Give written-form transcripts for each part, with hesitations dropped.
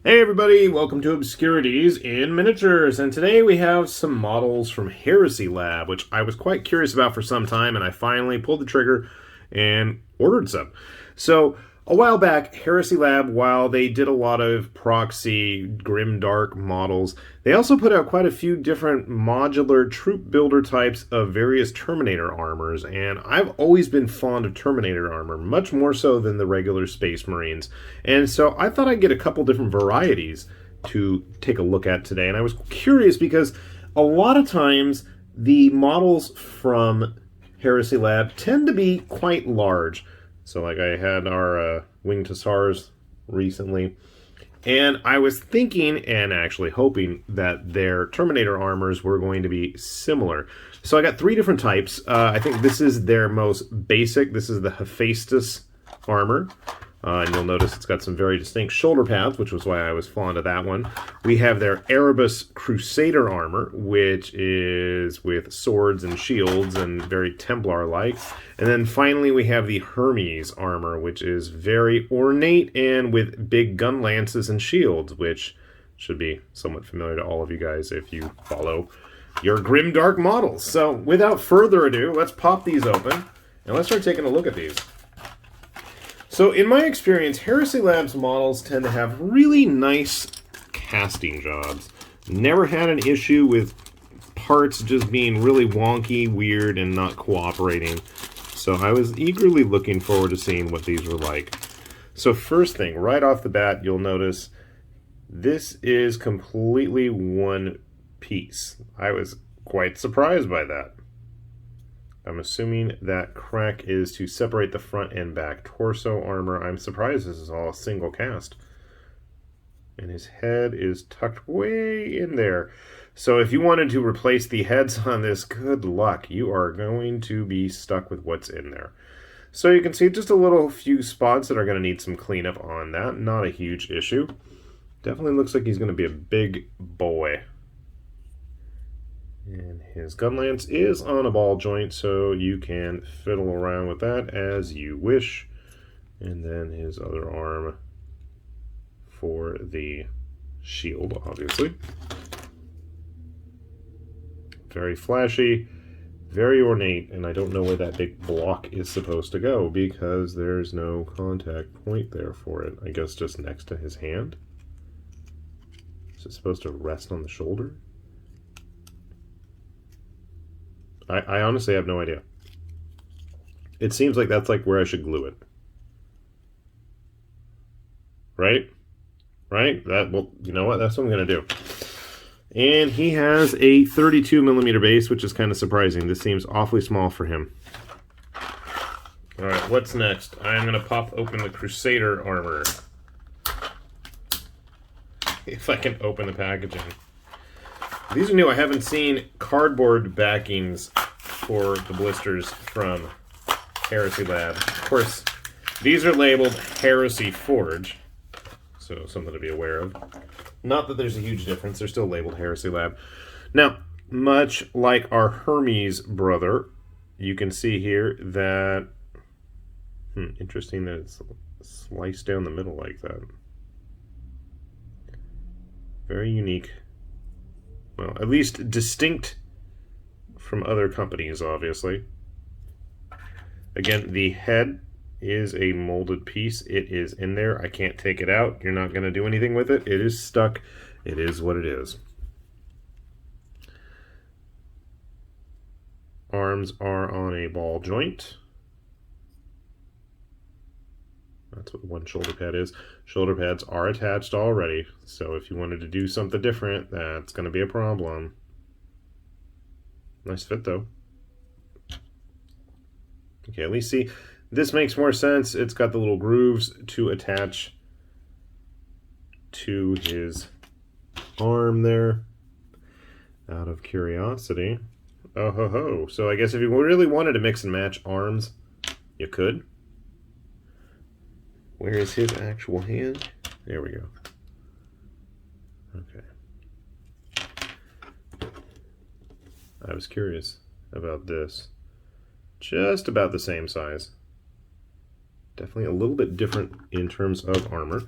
Hey everybody, welcome to Obscurities in Miniatures, and today we have some models from Heresy Lab, which I was quite curious about for some time, and I finally pulled the trigger and ordered some. So, a while back, Heresy Lab, while they did a lot of proxy, grimdark models, they also put out quite a few different modular troop builder types of various Terminator armors, and I've always been fond of Terminator armor, much more so than the regular Space Marines. And so I thought I'd get a couple different varieties to take a look at today, and I was curious because a lot of times the models from Heresy Lab tend to be quite large. So like I had our Winged Hussars recently, and I was thinking and actually hoping that their Terminator armors were going to be similar. So I got three different types. I think this is their most basic. This is the Hephaestus armor. And you'll notice it's got some very distinct shoulder pads, which was why I was fond of that one. We have their Erebus Crusader armor, which is with swords and shields and very Templar-like. And then finally we have the Hermes armor, which is very ornate and with big gun lances and shields, which should be somewhat familiar to all of you guys if you follow your grimdark models. So without further ado, let's pop these open and let's start taking a look at these. So in my experience, Heresy Lab's models tend to have really nice casting jobs. Never had an issue with parts just being really wonky, weird, and not cooperating. So I was eagerly looking forward to seeing what these were like. So first thing, right off the bat, you'll notice this is completely one piece. I was quite surprised by that. I'm assuming that crack is to separate the front and back torso armor. I'm surprised this is all a single cast. And his head is tucked way in there. So if you wanted to replace the heads on this, good luck. You are going to be stuck with what's in there. So you can see just a few spots that are going to need some cleanup on that. Not a huge issue. Definitely looks like he's going to be a big boy. And his gun lance is on a ball joint, so you can fiddle around with that as you wish. And then his other arm for the shield, obviously. Very flashy, very ornate, and I don't know where that big block is supposed to go because there's no contact point there for it. I guess just next to his hand. Is it supposed to rest on the shoulder? I honestly have no idea. It seems like that's like where I should glue it. Right? Right? Well, you know what? That's what I'm going to do. And he has a 32mm base, which is kind of surprising. This seems awfully small for him. Alright, what's next? I'm going to pop open the Crusader armor. If I can open the packaging. These are new. I haven't seen cardboard backings for the blisters from Heresy Lab. Of course, these are labeled Heresy Forge, so something to be aware of. Not that there's a huge difference. They're still labeled Heresy Lab. Now, much like our Hermes brother, you can see here that... interesting that it's sliced down the middle like that. Very unique. Well, at least distinct from other companies, obviously. Again, the head is a molded piece. It is in there. I can't take it out. You're not going to do anything with it. It is stuck. It is what it is. Arms are on a ball joint. That's what one shoulder pad is. Shoulder pads are attached already, so if you wanted to do something different, that's going to be a problem. Nice fit, though. Okay, at least see, this makes more sense. It's got the little grooves to attach to his arm there. Out of curiosity. Oh ho ho. So I guess if you really wanted to mix and match arms, you could. Where is his actual hand? There we go. Okay. I was curious about this. Just about the same size. Definitely a little bit different in terms of armor.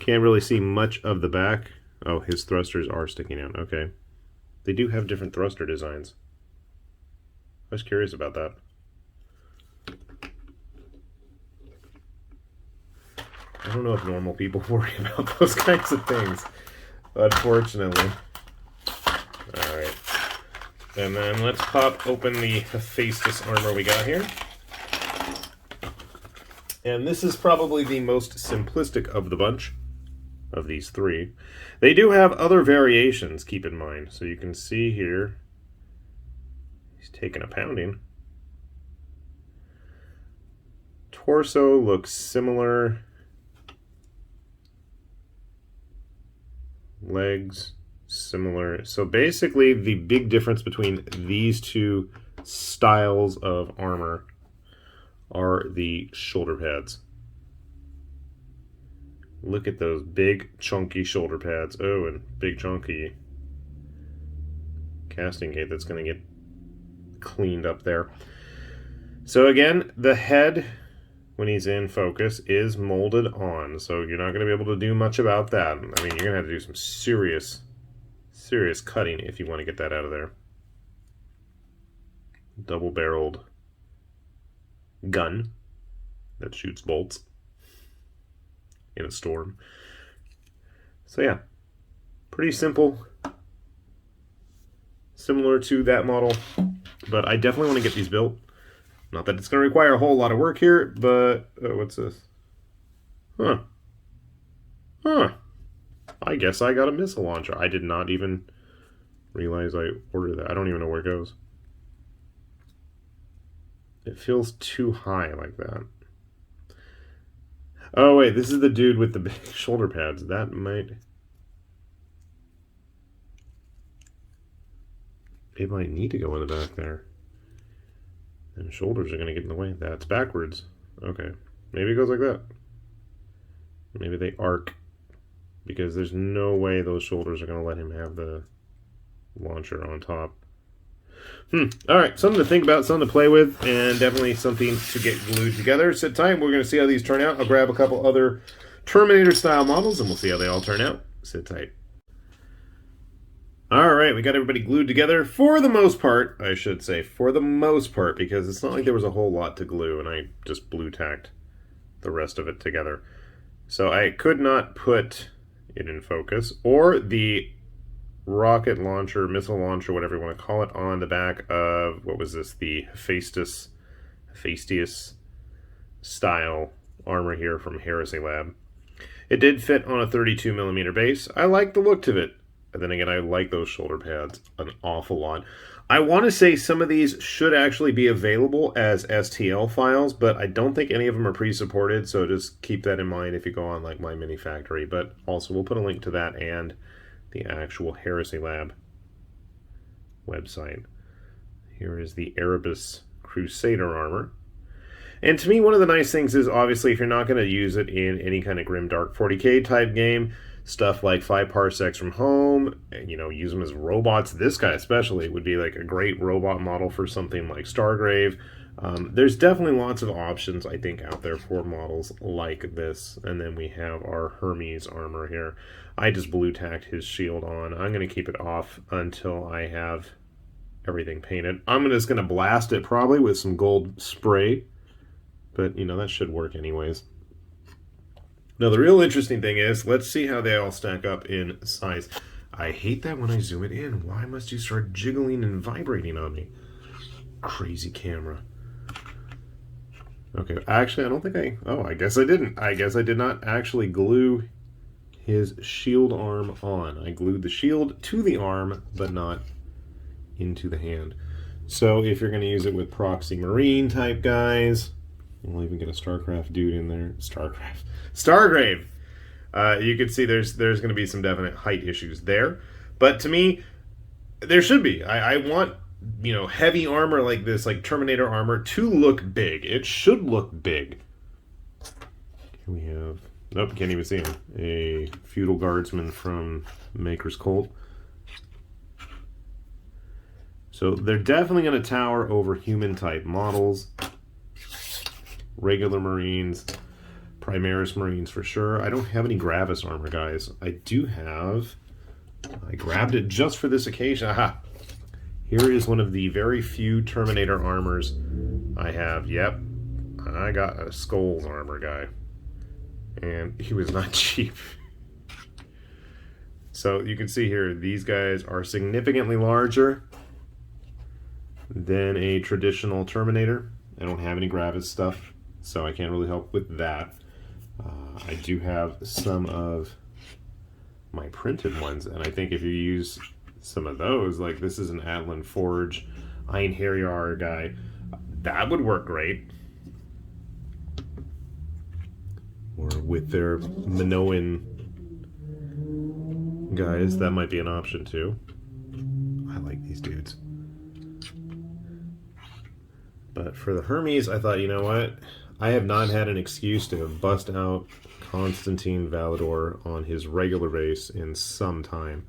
Can't really see much of the back. Oh, his thrusters are sticking out. Okay. They do have different thruster designs. I was curious about that. I don't know if normal people worry about those kinds of things, unfortunately. Alright. And then let's pop open the Hephaestus armor we got here. And this is probably the most simplistic of the bunch, of these three. They do have other variations, keep in mind. So you can see here, he's taking a pounding. Torso looks similar. Legs, similar. So basically the big difference between these two styles of armor are the shoulder pads. Look at those big chunky shoulder pads. Oh, and big chunky casting gate that's going to get cleaned up there. So again, the head, when he's in focus, is molded on, so you're not going to be able to do much about that. I mean, you're going to have to do some serious cutting if you want to get that out of there. Double-barreled gun that shoots bolts in a storm. So yeah, pretty simple. Similar to that model, but I definitely want to get these built. Not that it's going to require a whole lot of work here, but... oh, what's this? Huh. I guess I got a missile launcher. I did not even realize I ordered that. I don't even know where it goes. It feels too high like that. Oh, wait. This is the dude with the big shoulder pads. That might... it might need to go in the back there. And shoulders are going to get in the way. That's backwards. Okay. Maybe it goes like that. Maybe they arc. Because there's no way those shoulders are going to let him have the launcher on top. Alright, something to think about, something to play with, and definitely something to get glued together. Sit tight. We're going to see how these turn out. I'll grab a couple other Terminator-style models, and we'll see how they all turn out. Sit tight. Alright, we got everybody glued together, for the most part, I should say, for the most part, because it's not like there was a whole lot to glue, and I just blue tacked the rest of it together. So I could not put it in focus, or the rocket launcher, missile launcher, whatever you want to call it, on the back of, what was this, the Hephaestus style armor here from Heresy Lab. It did fit on a 32mm base. I like the look of it. And then again, I like those shoulder pads an awful lot. I want to say some of these should actually be available as STL files, but I don't think any of them are pre-supported, so just keep that in mind if you go on like My Mini Factory. But also, we'll put a link to that and the actual Heresy Lab website. Here is the Erebus Crusader armor. And to me, one of the nice things is, obviously, if you're not going to use it in any kind of grimdark 40k type game, stuff like 5 parsecs from home, and, you know, use them as robots. This guy especially would be like a great robot model for something like Stargrave. There's definitely lots of options, I think, out there for models like this. And then we have our Hermes armor here. I just blue tacked his shield on. I'm going to keep it off until I have everything painted. I'm just going to blast it probably with some gold spray. But, you know, that should work anyways. Now, the real interesting thing is, let's see how they all stack up in size. I hate that when I zoom it in. Why must you start jiggling and vibrating on me? Crazy camera. Okay, actually, I don't think I... oh, I guess I didn't. I guess I did not actually glue his shield arm on. I glued the shield to the arm, but not into the hand. So, if you're going to use it with proxy marine type guys... we'll even get a StarCraft dude in there. Stargrave! You can see there's going to be some definite height issues there. But to me, there should be. I want, you know, heavy armor like this, like Terminator armor, to look big. It should look big. Here we have... nope, can't even see him. A feudal guardsman from Maker's Cult. So they're definitely going to tower over human-type models. Regular Marines. Primaris Marines for sure. I don't have any Gravis armor, guys. I do have... I grabbed it just for this occasion. Aha! Here is one of the very few Terminator armors I have. Yep. I got a Skulls armor guy. And he was not cheap. So you can see here, these guys are significantly larger than a traditional Terminator. I don't have any Gravis stuff, so I can't really help with that. I do have some of my printed ones, and I think if you use some of those, like this is an Atlan Forge Einherjar guy, that would work great. Or with their Minoan guys, that might be an option too. I like these dudes. But for the Hermes, I thought, you know what? I have not had an excuse to bust out Constantine Valador on his regular base in some time.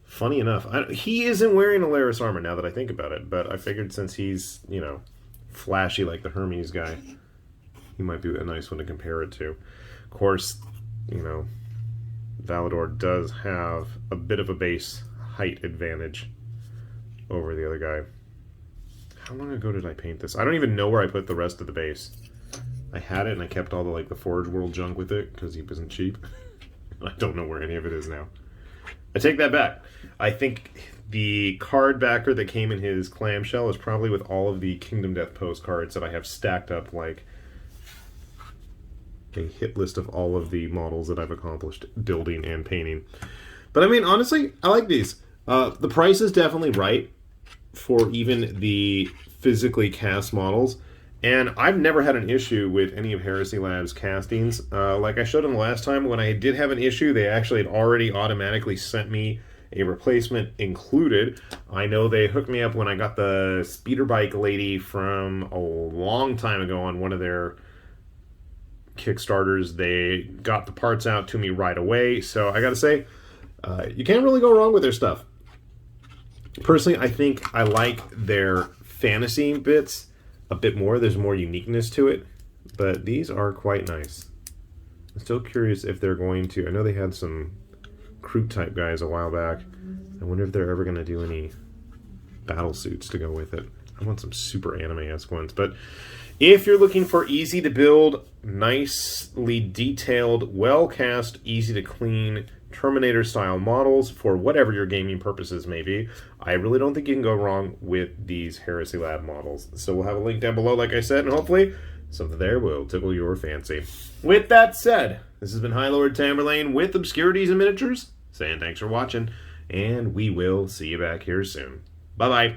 Funny enough, he isn't wearing a Laris armor now that I think about it, but I figured since he's, you know, flashy like the Hermes guy, he might be a nice one to compare it to. Of course, you know, Valador does have a bit of a base height advantage over the other guy. How long ago did I paint this? I don't even know where I put the rest of the base. I had it and I kept all the like the Forge World junk with it because he wasn't cheap. I don't know where any of it is now. I take that back. I think the card backer that came in his clamshell is probably with all of the Kingdom Death postcards that I have stacked up like a hit list of all of the models that I've accomplished building and painting. But I mean, honestly, I like these. The price is definitely right for even the physically cast models, and I've never had an issue with any of Heresy Lab's castings. Like I showed them the last time, when I did have an issue, they actually had already automatically sent me a replacement included. I know they hooked me up when I got the speeder bike lady from a long time ago on one of their Kickstarters. They got the parts out to me right away, so I gotta say, you can't really go wrong with their stuff. Personally, I think I like their fantasy bits a bit more. There's more uniqueness to it, but these are quite nice. I'm still curious if they're going to... I know they had some crew type guys a while back. I wonder if they're ever going to do any battle suits to go with it. I want some super anime-esque ones, but if you're looking for easy to build, nicely detailed, well cast, easy to clean Terminator-style models for whatever your gaming purposes may be, I really don't think you can go wrong with these Heresy Lab models. So we'll have a link down below, like I said, and hopefully something there will tickle your fancy. With that said, this has been High Lord Tamerlane with Obscurities and Miniatures, saying thanks for watching, and we will see you back here soon. Bye-bye.